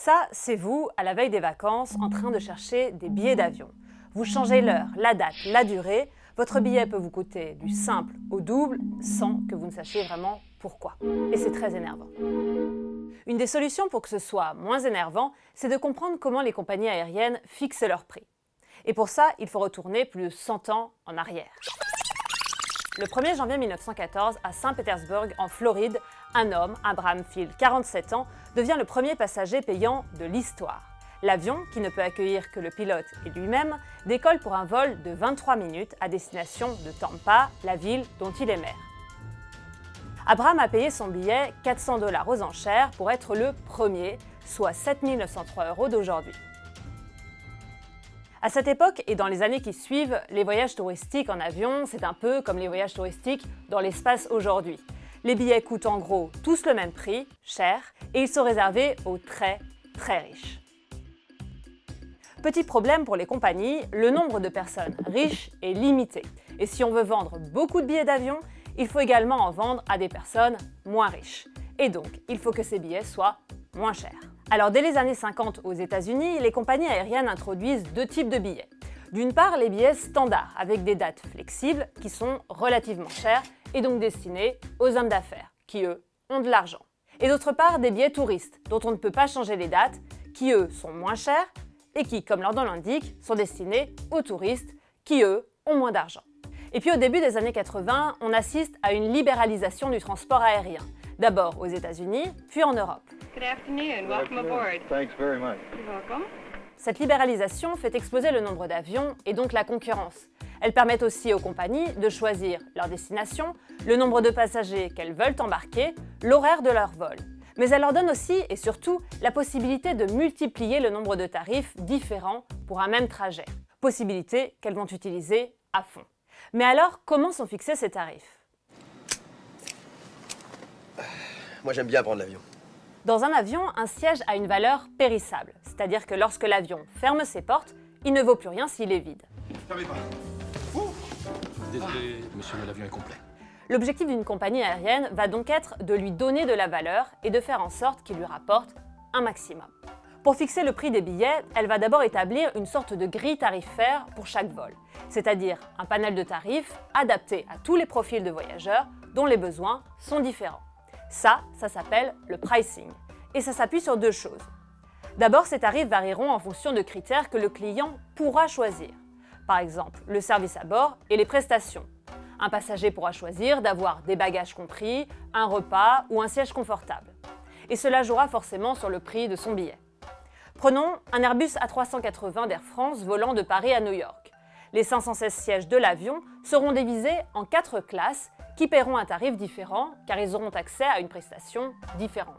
Ça, c'est vous, à la veille des vacances, en train de chercher des billets d'avion. Vous changez l'heure, la date, la durée. Votre billet peut vous coûter du simple au double sans que vous ne sachiez vraiment pourquoi. Et c'est très énervant. Une des solutions pour que ce soit moins énervant, c'est de comprendre comment les compagnies aériennes fixent leurs prix. Et pour ça, il faut retourner plus de 100 ans en arrière. Le 1er janvier 1914, à Saint-Pétersbourg, en Floride, un homme, Abraham Field, 47 ans, devient le premier passager payant de l'histoire. L'avion, qui ne peut accueillir que le pilote et lui-même, décolle pour un vol de 23 minutes à destination de Tampa, la ville dont il est maire. Abraham a payé son billet 400 $ aux enchères pour être le premier, soit 7 903 € d'aujourd'hui. À cette époque et dans les années qui suivent, les voyages touristiques en avion, c'est un peu comme les voyages touristiques dans l'espace aujourd'hui. Les billets coûtent en gros tous le même prix, cher, et ils sont réservés aux très riches. Petit problème pour les compagnies, le nombre de personnes riches est limité. Et si on veut vendre beaucoup de billets d'avion, il faut également en vendre à des personnes moins riches. Et donc, il faut que ces billets soient moins chers. Alors, dès les années 50 aux États-Unis, les compagnies aériennes introduisent deux types de billets. D'une part, les billets standards, avec des dates flexibles, qui sont relativement chers, et donc destinés aux hommes d'affaires, qui eux, ont de l'argent. Et d'autre part, des billets touristes, dont on ne peut pas changer les dates, qui eux, sont moins chers, et qui, comme leur nom l'indique, sont destinés aux touristes, qui eux, ont moins d'argent. Et puis au début des années 80, on assiste à une libéralisation du transport aérien. D'abord aux États-Unis, puis en Europe. Good afternoon. Welcome aboard. Thanks very much. You're welcome. Cette libéralisation fait exploser le nombre d'avions et donc la concurrence. Elle permet aussi aux compagnies de choisir leur destination, le nombre de passagers qu'elles veulent embarquer, l'horaire de leur vol. Mais elle leur donne aussi et surtout la possibilité de multiplier le nombre de tarifs différents pour un même trajet. Possibilité qu'elles vont utiliser à fond. Mais alors, comment sont fixés ces tarifs? Moi, j'aime bien prendre l'avion. Dans un avion, un siège a une valeur périssable, c'est-à-dire que lorsque l'avion ferme ses portes, il ne vaut plus rien s'il est vide. Fermez pas. Désolé, monsieur, mais l'avion est complet. L'objectif d'une compagnie aérienne va donc être de lui donner de la valeur et de faire en sorte qu'il lui rapporte un maximum. Pour fixer le prix des billets, elle va d'abord établir une sorte de grille tarifaire pour chaque vol, c'est-à-dire un panel de tarifs adapté à tous les profils de voyageurs dont les besoins sont différents. Ça s'appelle le pricing, et ça s'appuie sur deux choses. D'abord, ces tarifs varieront en fonction de critères que le client pourra choisir. Par exemple, le service à bord et les prestations. Un passager pourra choisir d'avoir des bagages compris, un repas ou un siège confortable. Et cela jouera forcément sur le prix de son billet. Prenons un Airbus A380 d'Air France volant de Paris à New York. Les 516 sièges de l'avion seront divisés en 4 classes qui paieront un tarif différent car ils auront accès à une prestation différente.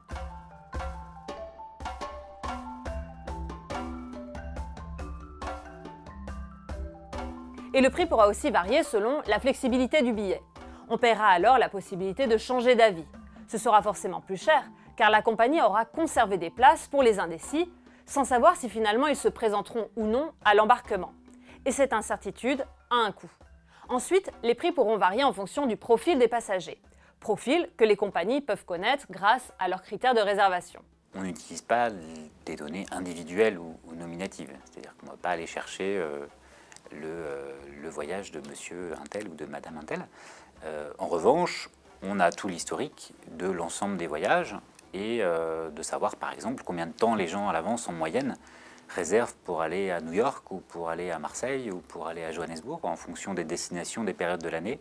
Et le prix pourra aussi varier selon la flexibilité du billet. On paiera alors la possibilité de changer d'avis. Ce sera forcément plus cher car la compagnie aura conservé des places pour les indécis sans savoir si finalement ils se présenteront ou non à l'embarquement. Et cette incertitude a un coût. Ensuite, les prix pourront varier en fonction du profil des passagers. Profil que les compagnies peuvent connaître grâce à leurs critères de réservation. On n'utilise pas des données individuelles ou nominatives. C'est-à-dire qu'on ne va pas aller chercher le voyage de monsieur untel ou de madame untel. En revanche, on a tout l'historique de l'ensemble des voyages et de savoir par exemple combien de temps les gens à l'avance en moyenne réservent pour aller à New York ou pour aller à Marseille ou pour aller à Johannesburg. En fonction des destinations, des périodes de l'année,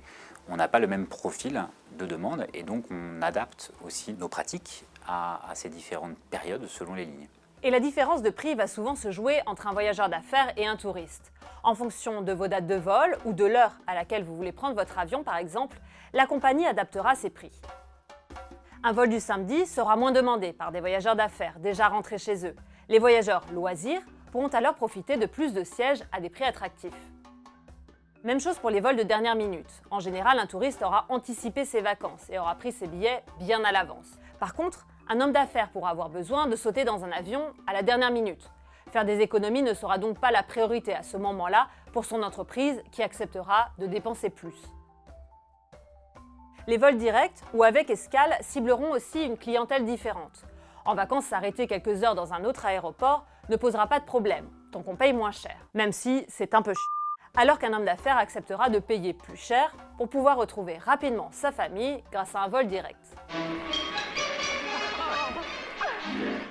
on n'a pas le même profil de demande et donc on adapte aussi nos pratiques à ces différentes périodes selon les lignes. Et la différence de prix va souvent se jouer entre un voyageur d'affaires et un touriste. En fonction de vos dates de vol ou de l'heure à laquelle vous voulez prendre votre avion par exemple, la compagnie adaptera ses prix. Un vol du samedi sera moins demandé par des voyageurs d'affaires déjà rentrés chez eux. Les voyageurs loisirs pourront alors profiter de plus de sièges à des prix attractifs. Même chose pour les vols de dernière minute. En général, un touriste aura anticipé ses vacances et aura pris ses billets bien à l'avance. Par contre, un homme d'affaires pourra avoir besoin de sauter dans un avion à la dernière minute. Faire des économies ne sera donc pas la priorité à ce moment-là pour son entreprise qui acceptera de dépenser plus. Les vols directs ou avec escale cibleront aussi une clientèle différente. En vacances, s'arrêter quelques heures dans un autre aéroport ne posera pas de problème, tant qu'on paye moins cher, même si c'est un peu chiant. Alors qu'un homme d'affaires acceptera de payer plus cher pour pouvoir retrouver rapidement sa famille grâce à un vol direct.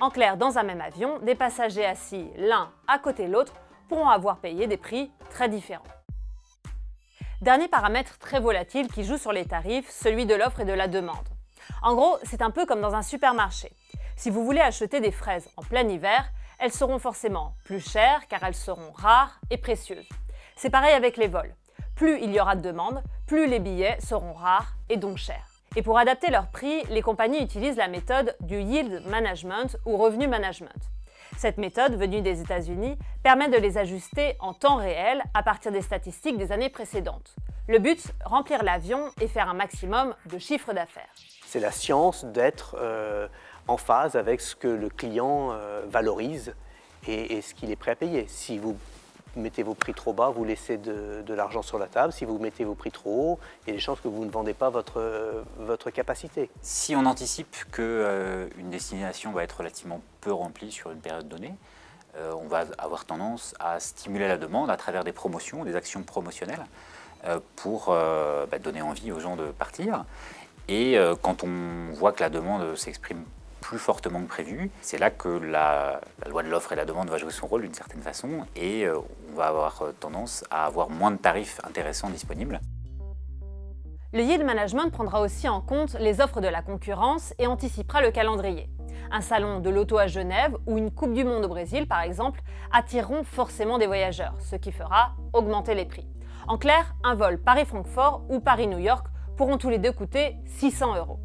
En clair, dans un même avion, des passagers assis l'un à côté de l'autre pourront avoir payé des prix très différents. Dernier paramètre très volatile qui joue sur les tarifs, celui de l'offre et de la demande. En gros, c'est un peu comme dans un supermarché. Si vous voulez acheter des fraises en plein hiver, elles seront forcément plus chères car elles seront rares et précieuses. C'est pareil avec les vols. Plus il y aura de demande, plus les billets seront rares et donc chers. Et pour adapter leur prix, les compagnies utilisent la méthode du yield management ou revenu management. Cette méthode, venue des États-Unis, permet de les ajuster en temps réel à partir des statistiques des années précédentes. Le but, remplir l'avion et faire un maximum de chiffre d'affaires. C'est la science d'être en phase avec ce que le client valorise et ce qu'il est prêt à payer. Si vous mettez vos prix trop bas, vous laissez de l'argent sur la table. Si vous mettez vos prix trop haut, il y a des chances que vous ne vendez pas votre capacité. Si on anticipe qu'une destination va être relativement peu remplie sur une période donnée, on va avoir tendance à stimuler la demande à travers des promotions, des actions promotionnelles pour donner envie aux gens de partir. Et quand on voit que la demande s'exprime plus fortement que prévu, c'est là que la loi de l'offre et la demande va jouer son rôle d'une certaine façon et on va avoir tendance à avoir moins de tarifs intéressants disponibles. Le yield management prendra aussi en compte les offres de la concurrence et anticipera le calendrier. Un salon de l'auto à Genève ou une Coupe du Monde au Brésil, par exemple, attireront forcément des voyageurs, ce qui fera augmenter les prix. En clair, un vol Paris-Francfort ou Paris-New York pourront tous les deux coûter 600 €.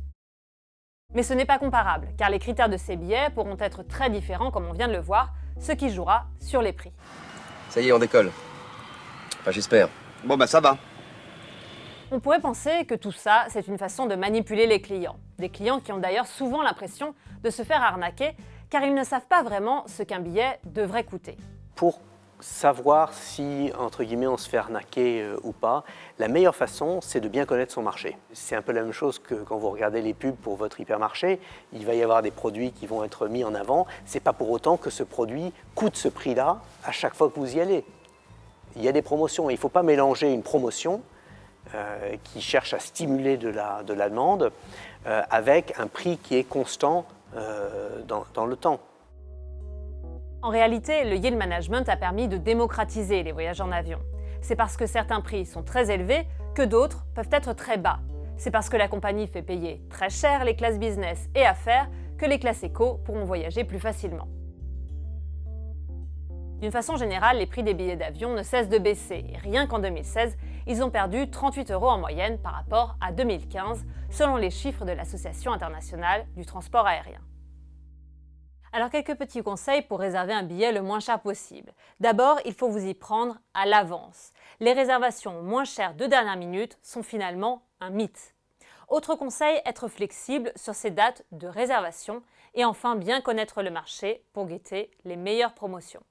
Mais ce n'est pas comparable, car les critères de ces billets pourront être très différents comme on vient de le voir, ce qui jouera sur les prix. Ça y est, on décolle. Enfin, j'espère. Bon, bah ça va. On pourrait penser que tout ça, c'est une façon de manipuler les clients. Des clients qui ont d'ailleurs souvent l'impression de se faire arnaquer, car ils ne savent pas vraiment ce qu'un billet devrait coûter. Pour savoir si, entre guillemets, on se fait arnaquer ou pas, la meilleure façon, c'est de bien connaître son marché. C'est un peu la même chose que quand vous regardez les pubs pour votre hypermarché. Il va y avoir des produits qui vont être mis en avant. Ce n'est pas pour autant que ce produit coûte ce prix-là à chaque fois que vous y allez. Il y a des promotions. Il ne faut pas mélanger une promotion qui cherche à stimuler de la demande avec un prix qui est constant dans le temps. En réalité, le yield management a permis de démocratiser les voyages en avion. C'est parce que certains prix sont très élevés que d'autres peuvent être très bas. C'est parce que la compagnie fait payer très cher les classes business et affaires que les classes éco pourront voyager plus facilement. D'une façon générale, les prix des billets d'avion ne cessent de baisser et rien qu'en 2016, ils ont perdu 38 € en moyenne par rapport à 2015, selon les chiffres de l'Association internationale du transport aérien. Alors quelques petits conseils pour réserver un billet le moins cher possible. D'abord, il faut vous y prendre à l'avance. Les réservations moins chères de dernière minute sont finalement un mythe. Autre conseil, être flexible sur ces dates de réservation et enfin bien connaître le marché pour guetter les meilleures promotions.